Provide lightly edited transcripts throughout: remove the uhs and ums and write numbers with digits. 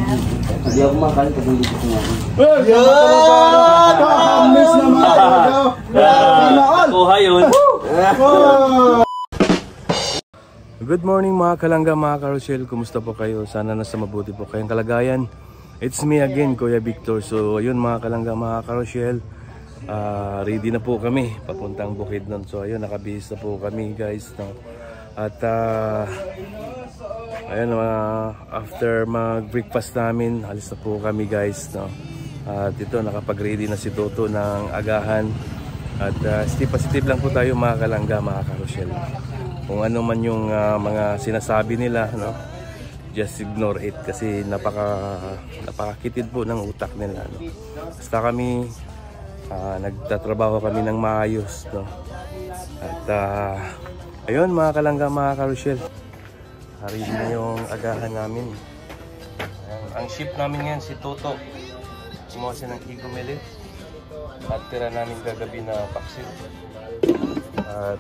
Hindi ako makain pag hindi ko kumain. Miss naman talaga. Kuha yun. Good morning mga kalangga, mga karosyel. Kumusta po kayo? Sana nasa mabuti po kayong kalagayan. It's me again, Kuya Victor. So ayun mga kalangga, mga karosyel, ready na po kami papuntang Bukidnon. So ayun, nakabihis na po kami guys, no? At ayun, after mag-breakfast namin, alis na po kami guys, no? At ito, nakapag-ready na si Toto ng agahan. At step-step lang po tayo mga kalangga, mga karosyel. Kung ano man yung mga sinasabi nila, no? Just ignore it kasi napakakitid po ng utak nila, no? Basta kami nagtatrabaho kami ng maayos, no? At ayun mga kalangga, mga karosyel, hari na yung agahan namin. Ang ship namin ngayon si Toto, kumuha siya ng Igomelit at tira namin gagabi na paksiw. At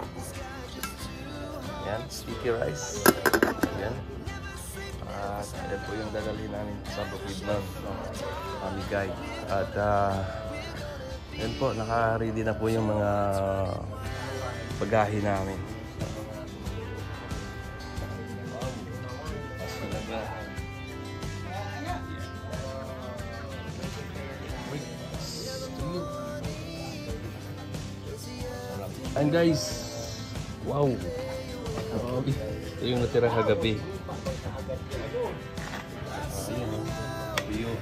yan, sticky rice. Yan. At yan po yung dadalhin namin sa Bukidnon, no? Pamigay. At yan po, naka-ready na po yung mga bagahe namin. And guys, wow! Ito yung natira kagabi. Ayan o. View.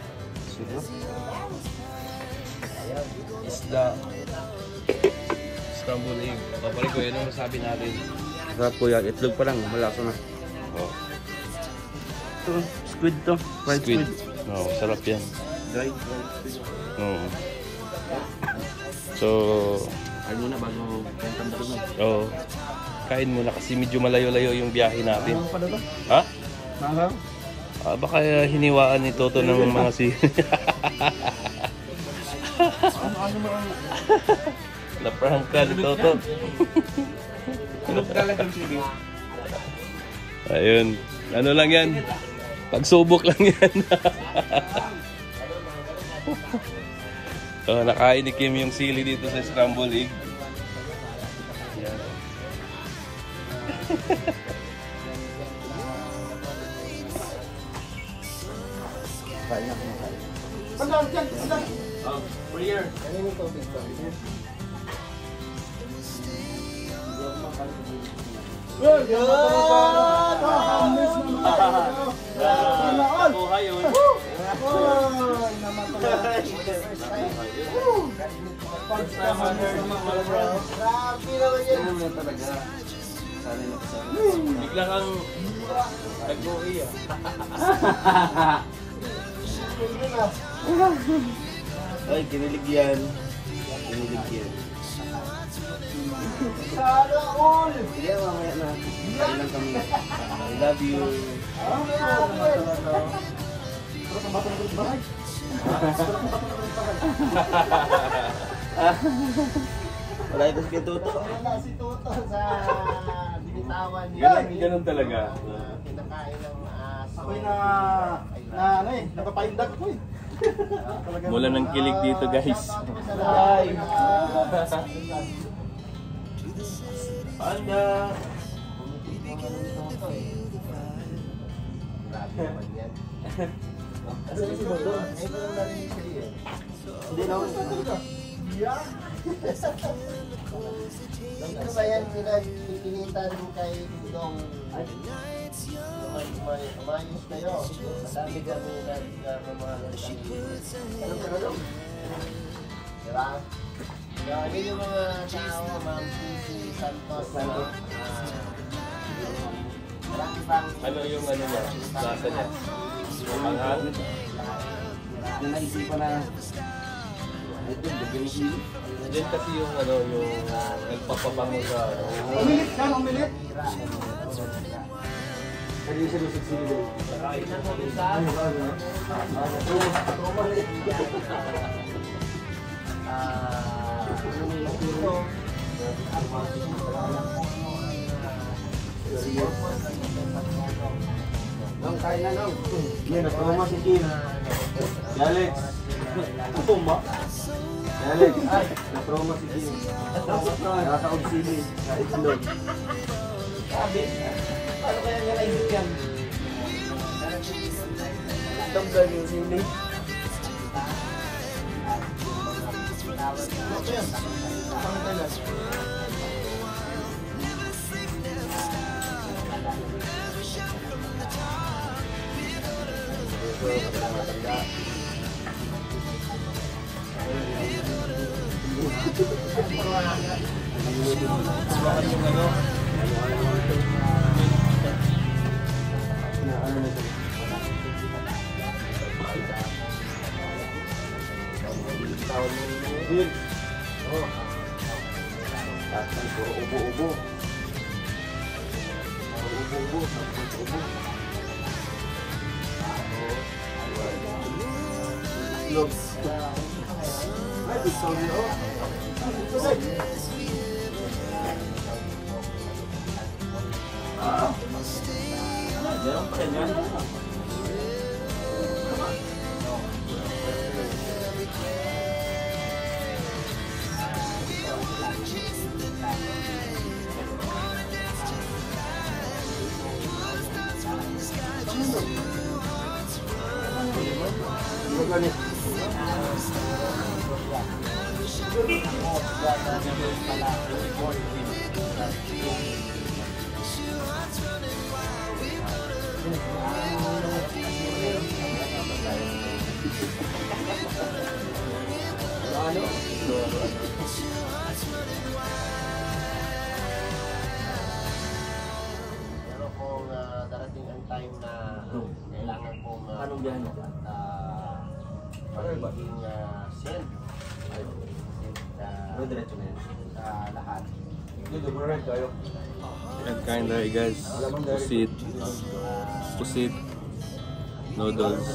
Isda. Scrambled egg. Papalik ko, yun ang masabi natin. Sarap po yan. Itlog pa lang. Malasa na. Oh. Ito, squid to. Fried squid. No, sarap yan. Dry squid. No. So, ay muna bago kentang Bukidnon. oh, kain muna kasi medyo malayo-layo yung biyahe natin. Ano pa na to? Ha? Mangang? Baka hiniwaan ni Toto ng mga Ano mga... na-prank ka ni Toto. Tulog talagang sige. Ayun. Ano lang yan? Pagsubok lang yan. Nakain ni Kim yung sili dito sa scrambled egg. Yan. Kain ako na kain. Pandaan dyan, pandaan. Prayer. Kanino to, Victor? Kuha yun. Bigla kang nag-uwi ah. Ay, kinilig yan. Kinilig yan. Sana all! Sige, mamaya na. Kain lang kami. I love you. Wala ito si Toto. Wala si Toto sa binitawan niya. Ganun talaga. Kinakain ng aso. Ako'y napapaindag ko eh. Mula ng kilig dito guys. Ay! Panda! Asan si Toto? Ay, ko lang narinig siya eh. Hindi na ako. Ano ba yan pinagpipilitan mo kay Dong? Umayos kayo. Madami kami nagmamahal. Anong tanong? Diba? Yun yung mga tao, Ma'am Susie Santos. Marami pang... Ano yung ano niya? Lasa niya? Manghang? Na naisipan na ito, bigyan mo. Diyan kasi yung ano, yung nagpapabango sa ano. Umilit ka, umilit! Kaya siya lusog sila doon. Nong, kain na nong. Yan, napromo si Kim. Si Alex. Pumba. Si Alex. Ay, napromo si Kim. Nakakaog sili. Kahit silog. Sabi, paano kaya niya naisip yan? Tanggal yung sili. Ano yan? Ang talas. Ubo-ubo. Logs. Ay, gusto niyo. Meron pa rin yan. Pero kung darating ang time na kailangan kong Anong biyahe mo? magiging send Diretso na yan. sa lahat. Dito, bro, tayo. Yan, kain tayo guys. Pusit. Pusit. Noodles.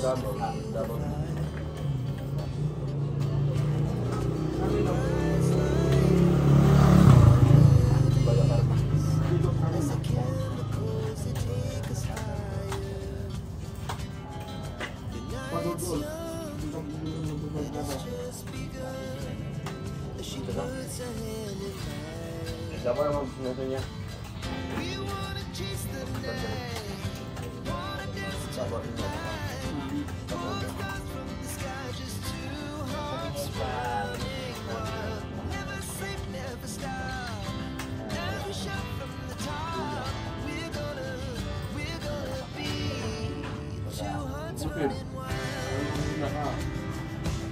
Dapat naman sinaso niya.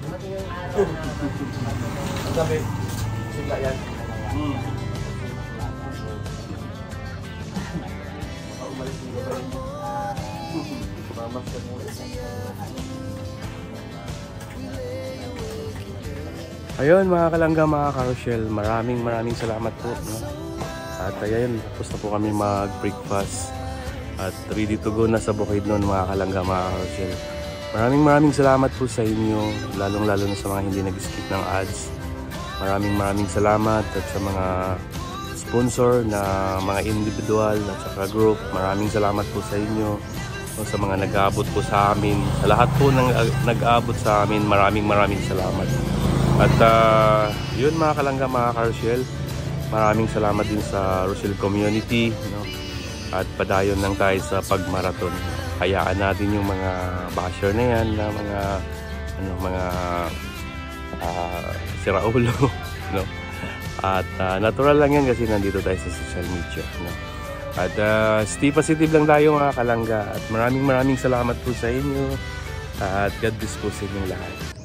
Dumating yung araw na Ang sabi, sigla yan. Umalis yung gabay. Mamas ka muna. Ayun mga kalangga, mga karosyel, maraming salamat po, no? At ayun, tapos na po kami mag-breakfast at ready to go na sa Bukidnon mga kalangga, mga karosyel. Maraming salamat po sa inyo, lalong na sa mga hindi nag-skip ng ads. Maraming salamat at sa mga sponsor na mga individual at saka group. Maraming salamat po sa inyo, no, sa mga nag-aabot po sa amin. Sa lahat po ng nag-aabot sa amin, maraming salamat. At yun mga kalangga, mga karosyel, maraming salamat din sa Rochelle community, no? At padayon lang tayo sa pagmarathon. Hayaan natin yung mga basher na yan, na mga siraulo, no? At natural lang yan kasi nandito tayo sa social media, no? At stay positive lang tayo mga kalangga. At maraming salamat po sa inyo. At God bless po sa inyong lahat.